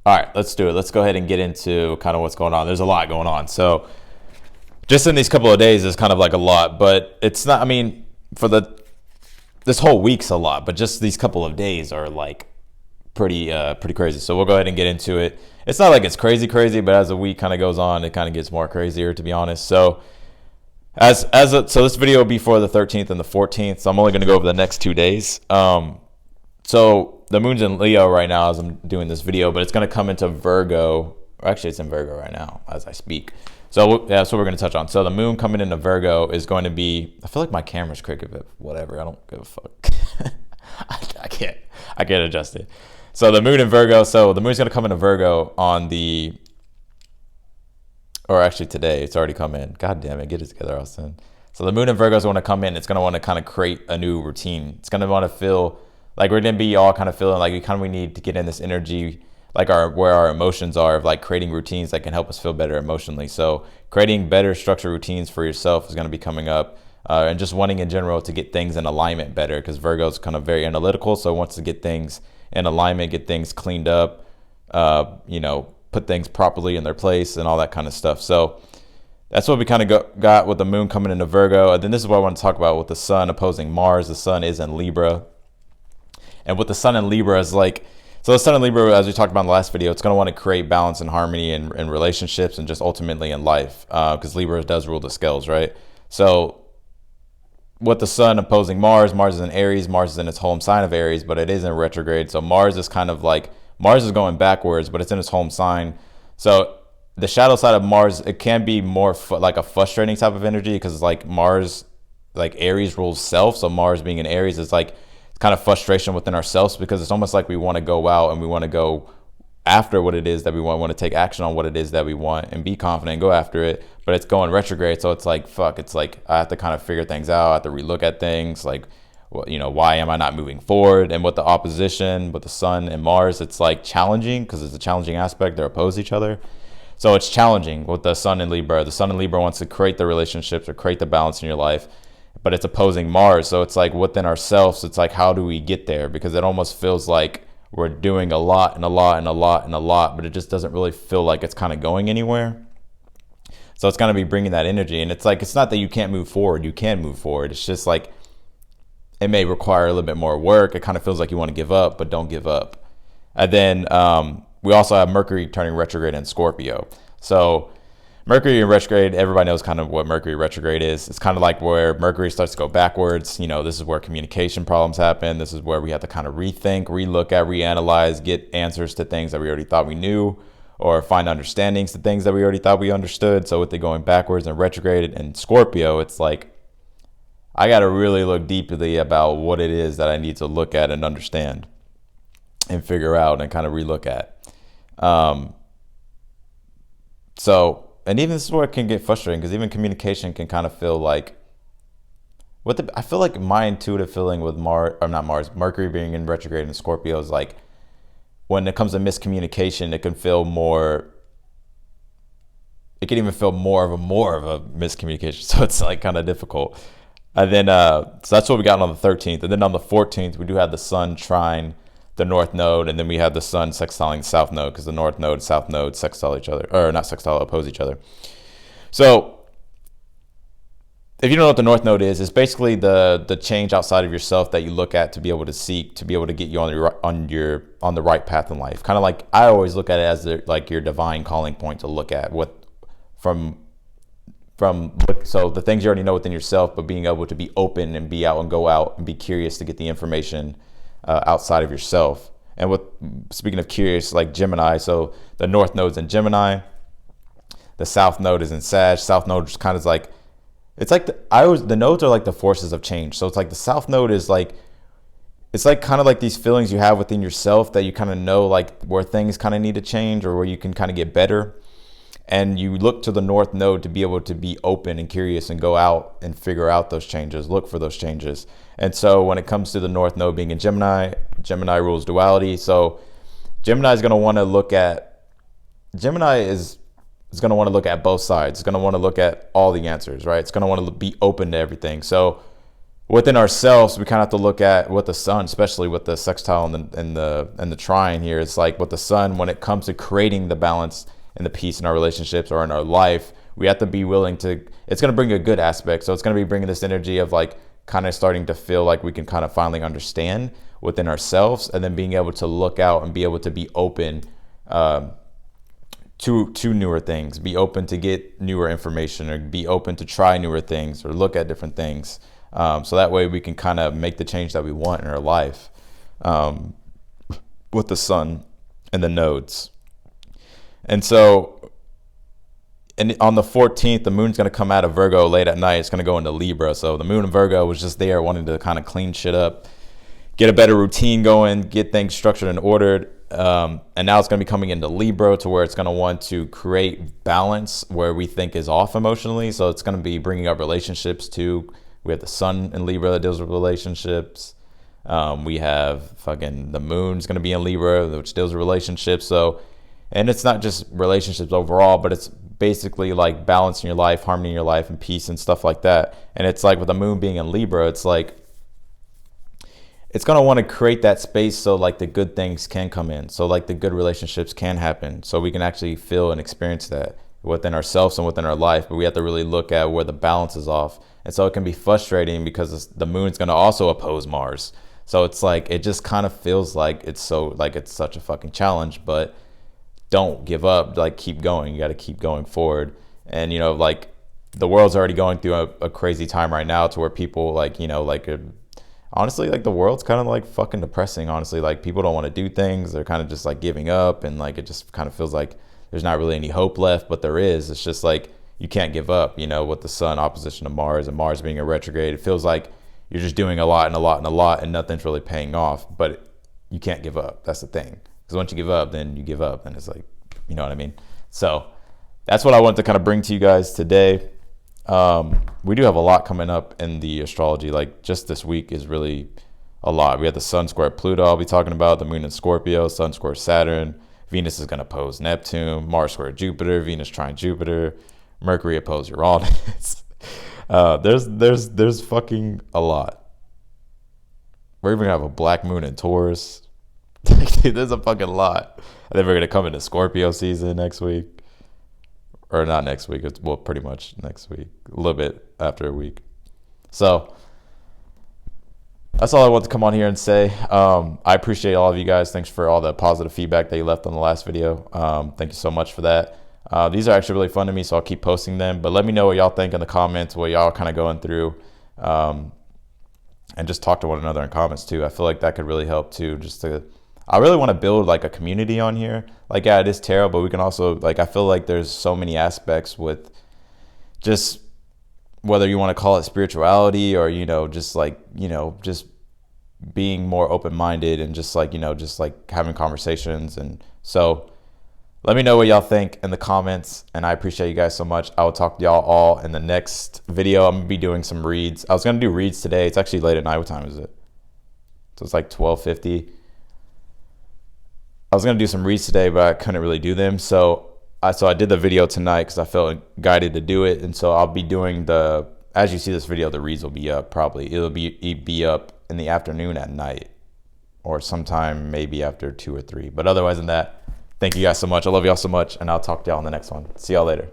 All right, let's do it. Let's go ahead and get into kind of what's going on. There's a lot going on. So just in these couple of days is kind of like a lot, but it's not, I mean, this whole week's a lot, but just these couple of days are like pretty crazy. So we'll go ahead and get into it. It's not like it's crazy, but as the week kind of goes on, it kind of gets more crazier, to be honest. So so this video will be for the 13th and the 14th. So I'm only going to go over the next 2 days. So the moon's in Leo right now as I'm doing this video, but it's going to come into Virgo. Or actually, it's in Virgo right now as I speak. So yeah, that's what we're going to touch on. So the moon coming into Virgo is going to be, I feel like my camera's crooked, but whatever. I don't give a fuck. I can't adjust it. So the moon in Virgo. So the moon's going to come into Virgo on or actually today. It's already come in. God damn it. Get it together, Austin. So the moon in Virgo is going to come in. It's going to want to kind of create a new routine. It's going to want to feel like we're going to be all kind of feeling like we need to get in this energy, like where our emotions are, of like creating routines that can help us feel better emotionally. So creating better structured routines for yourself is going to be coming up, and just wanting in general to get things in alignment better, because Virgo is kind of very analytical. So it wants to get things in alignment, get things cleaned up, put things properly in their place and all that kind of stuff. So that's what we kind of got with the moon coming into Virgo. And then this is what I want to talk about with the sun opposing Mars. The sun is in Libra. And with the sun in Libra is like, so the sun in Libra, as we talked about in the last video, it's going to want to create balance and harmony in relationships and just ultimately in life, because Libra does rule the scales, right? So with the sun opposing Mars is in Aries. Mars is in its home sign of Aries, but it is in retrograde. So Mars is kind of like, Mars is going backwards, but it's in its home sign. So the shadow side of Mars, it can be more like a frustrating type of energy, because like Mars, like Aries rules self. So Mars being in Aries is like kind of frustration within ourselves, because it's almost like we want to go out and we want to go after what it is that we want to take action on what it is that we want and be confident and go after it, but it's going retrograde. So it's like, fuck, it's like I have to kind of figure things out. I have to relook at things like, well, why am I not moving forward? And with the opposition, with the sun and Mars, it's like challenging, because it's a challenging aspect. They're opposed to each other. So it's challenging with the sun in Libra. The sun in Libra wants to create the relationships or create the balance in your life, but it's opposing Mars. So it's like within ourselves, it's like, how do we get there? Because it almost feels like we're doing a lot, but it just doesn't really feel like it's kind of going anywhere. So it's going to be bringing that energy. And it's like, it's not that you can't move forward. You can move forward. It's just like, it may require a little bit more work. It kind of feels like you want to give up, but don't give up. And then we also have Mercury turning retrograde in Scorpio. So Mercury in retrograde, everybody knows kind of what Mercury retrograde is. It's kind of like where Mercury starts to go backwards. This is where communication problems happen. This is where we have to kind of rethink, relook at, reanalyze, get answers to things that we already thought we knew, or find understandings to things that we already thought we understood. So with it going backwards and retrograde in Scorpio, it's like, I got to really look deeply about what it is that I need to look at and understand and figure out and kind of relook at. And even this is where it can get frustrating, because even communication can kind of feel like, I feel like my intuitive feeling with Mercury being in retrograde in Scorpio is like, when it comes to miscommunication, it can even feel more of a miscommunication. So it's like kind of difficult. And then, so that's what we got on the 13th. And then on the 14th, we do have the sun trine the north node, and then we have the sun sextiling the south node, because the north node and south node sextile each other, or not sextile, oppose each other. So if you don't know what the north node is, it's basically the change outside of yourself that you look at to be able to seek, to be able to get you on the right path in life. Kind of like, I always look at it as like your divine calling point to look at so the things you already know within yourself, but being able to be open and go out and be curious to get the information outside of yourself. And speaking of curious, like Gemini, so the north node's in Gemini, the south node is in Sag. South node just kind of like, it's like the nodes are like the forces of change. So it's like the south node is like, it's like kind of like these feelings you have within yourself that you kind of know like where things kind of need to change, or where you can kind of get better. And you look to the north node to be able to be open and curious and go out and figure out those changes, look for those changes. And so when it comes to the north node being in Gemini, Gemini rules duality. So Gemini is going to want to look at both sides. It's going to want to look at all the answers, right? It's going to want to be open to everything. So within ourselves, we kind of have to look at what the sun, especially with the sextile and the trine here. It's like with the sun, when it comes to creating the balance and the peace in our relationships or in our life, we have to be willing to, it's going to bring a good aspect. So it's going to be bringing this energy of like kind of starting to feel like we can kind of finally understand within ourselves, and then being able to look out and be able to be open to newer things, be open to get newer information, or be open to try newer things or look at different things. So that way we can kind of make the change that we want in our life with the sun and the nodes. And so, and on the 14th, the moon's going to come out of Virgo late at night. It's going to go into Libra. So the moon in Virgo was just there wanting to kind of clean shit up, get a better routine going, get things structured and ordered. And now it's going to be coming into Libra, to where it's going to want to create balance where we think is off emotionally. So it's going to be bringing up relationships too. We have the sun in Libra that deals with relationships. We have fucking the moon's going to be in Libra, which deals with relationships. So, and it's not just relationships overall, but it's basically like balancing your life, harmony in your life, and peace and stuff like that. And it's like with the moon being in Libra, it's like it's going to want to create that space so like the good things can come in, so like the good relationships can happen, so we can actually feel and experience that within ourselves and within our life. But we have to really look at where the balance is off. And so it can be frustrating because the moon's going to also oppose Mars. So it's like, it just kind of feels like it's such a fucking challenge. But don't give up, like keep going. You got to keep going forward. And you know, like the world's already going through a crazy time right now, to where people like, you know, like honestly, like the world's kind of like fucking depressing, honestly. Like people don't want to do things, they're kind of just like giving up, and like it just kind of feels like there's not really any hope left. But there is. It's just like you can't give up, you know, with the sun opposition to Mars and Mars being a retrograde. It feels like you're just doing a lot and a lot and a lot, and nothing's really paying off. But you can't give up. That's the thing. Because once you give up, then you give up, and it's like, you know what I mean? So that's what I wanted to kind of bring to you guys today. We do have a lot coming up in the astrology. Like just this week is really a lot. We have the sun square Pluto I'll be talking about, the moon in Scorpio, sun square Saturn, Venus is going to oppose Neptune, Mars square Jupiter, Venus trine Jupiter, Mercury oppose Uranus. There's fucking a lot. We're even gonna have a black moon in Taurus. Dude, there's a fucking lot. And then we're gonna come into Scorpio season next week, or not next week. Well, pretty much next week, a little bit after a week. So that's all I want to come on here and say. I appreciate all of you guys. Thanks for all the positive feedback that you left on the last video. Thank you so much for that. These are actually really fun to me, so I'll keep posting them. But let me know what y'all think in the comments, what y'all kind of going through. And just talk to one another in comments too. I feel like that could really help too. I really want to build like a community on here. Like, yeah, it is tarot, but we can also, like, I feel like there's so many aspects with just whether you want to call it spirituality or, you know, just like, you know, just being more open-minded and just like, you know, just like having conversations. And so let me know what y'all think in the comments, and I appreciate you guys so much. I will talk to y'all all in the next video. I'm gonna be doing some reads. I was gonna do reads today. It's actually late at night. What time is it? So it's like 12:50. I was gonna do some reads today, but I couldn't really do them. So I did the video tonight because I felt guided to do it. And so I'll be doing as you see this video, the reads will be up probably. It'll be up in the afternoon at night, or sometime maybe after 2 or 3. But otherwise than that, thank you guys so much. I love y'all so much, and I'll talk to y'all in the next one. See y'all later.